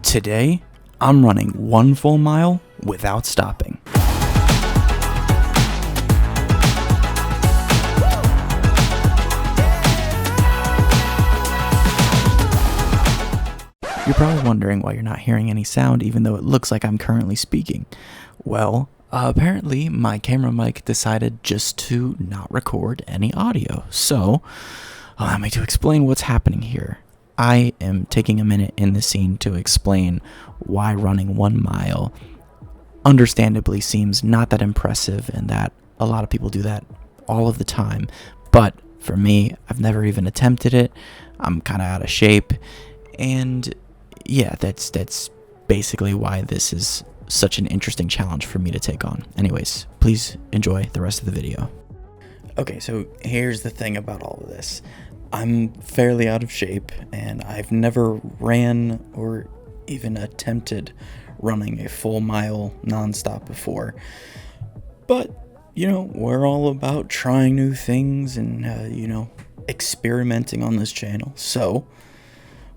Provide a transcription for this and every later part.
Today, I'm running 1 full mile without stopping. You're probably wondering why you're not hearing any sound even though it looks like I'm currently speaking. Well, apparently my camera mic decided just to not record any audio. So, allow me to explain what's happening here. I am taking a minute in the scene to explain why running 1 mile understandably seems not that impressive and that a lot of people do that all of the time. But for me, I've never even attempted it. I'm kind of out of shape. And yeah, that's basically why this is such an interesting challenge for me to take on. Anyways, please enjoy the rest of the video. Okay, so here's the thing about all of this. I'm fairly out of shape, and I've never ran or even attempted running a full mile nonstop before. But, we're all about trying new things and, experimenting on this channel. So,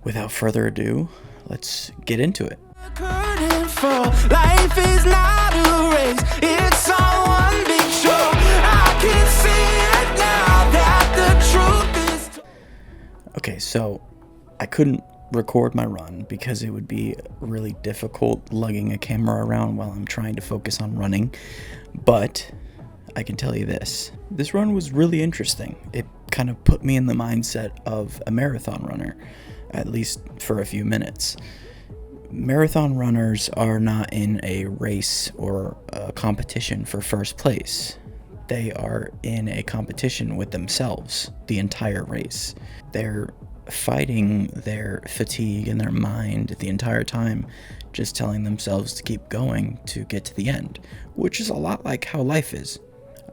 without further ado, let's get into it. Life is not a race, it's all one big show. I can see it now that the truth is. Okay, so I couldn't record my run because it would be really difficult lugging a camera around while I'm trying to focus on running. But I can tell you this run was really interesting. It kind of put me in the mindset of a marathon runner, at least for a few minutes. Marathon runners are not in a race or a competition for first place. They are in a competition with themselves the entire race. They're fighting their fatigue and their mind the entire time, just telling themselves to keep going to get to the end, which is a lot like how life is.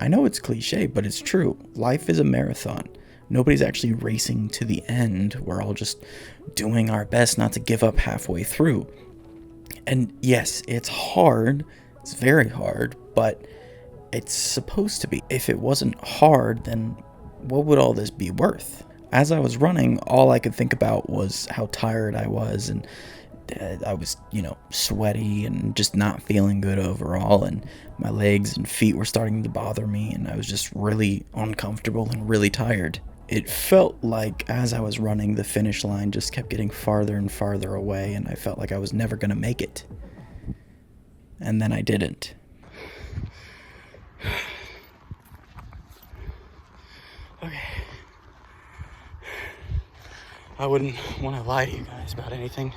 I know it's cliche, but it's true. Life is a marathon. Nobody's actually racing to the end. We're all just doing our best not to give up halfway through. And yes, it's hard. It's very hard, but it's supposed to be. If it wasn't hard, then what would all this be worth? As I was running, all I could think about was how tired I was, and I was, sweaty and just not feeling good overall, and my legs and feet were starting to bother me, and I was just really uncomfortable and really tired. It felt like as I was running, the finish line just kept getting farther and farther away, and I felt like I was never going to make it. And then I didn't. Okay. I wouldn't want to lie to you guys about anything.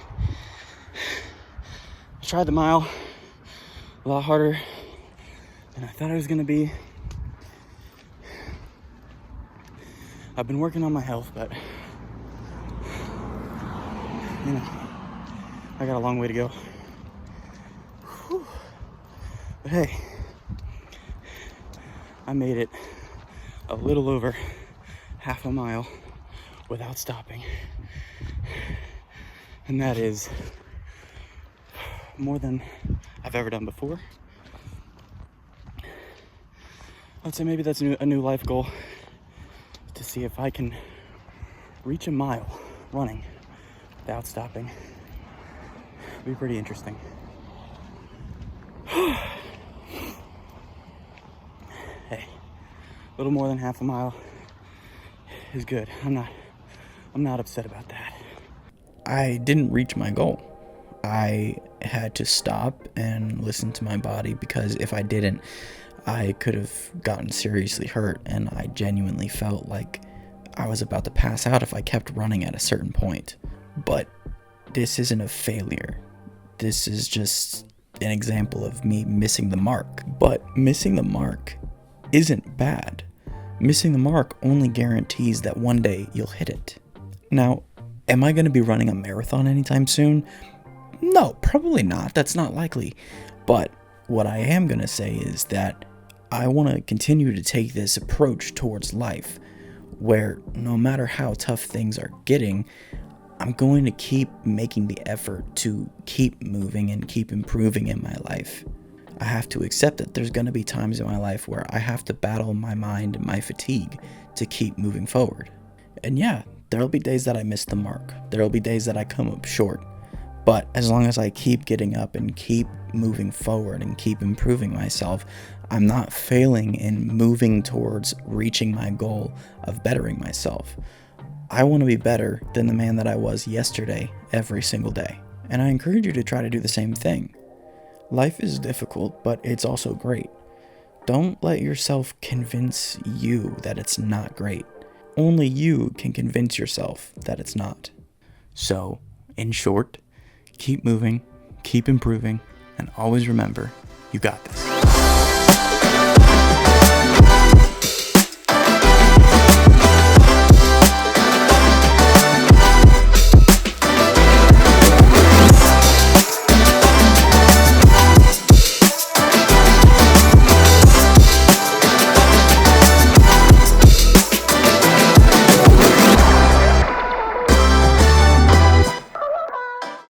I tried the mile a lot harder than I thought it was going to be. I've been working on my health, but I got a long way to go. Whew. But hey, I made it a little over half a mile without stopping. And that is more than I've ever done before. I'd say maybe that's a new life goal, to see if I can reach a mile running without stopping. It'd be pretty interesting. Hey, a little more than half a mile is good. I'm not upset about that. I didn't reach my goal. I had to stop and listen to my body, because if I didn't, I could have gotten seriously hurt, and I genuinely felt like I was about to pass out if I kept running at a certain point. But this isn't a failure. This is just an example of me missing the mark. But missing the mark isn't bad. Missing the mark only guarantees that one day you'll hit it. Now, am I going to be running a marathon anytime soon? No, probably not. That's not likely. But what I am going to say is that I want to continue to take this approach towards life, where no matter how tough things are getting, I'm going to keep making the effort to keep moving and keep improving in my life. I have to accept that there's going to be times in my life where I have to battle my mind and my fatigue to keep moving forward. And yeah, there'll be days that I miss the mark. There'll be days that I come up short. But as long as I keep getting up and keep moving forward and keep improving myself, I'm not failing in moving towards reaching my goal of bettering myself. I want to be better than the man that I was yesterday every single day. And I encourage you to try to do the same thing. Life is difficult, but it's also great. Don't let yourself convince you that it's not great. Only you can convince yourself that it's not. So, in short, keep moving, keep improving, and always remember, you got this.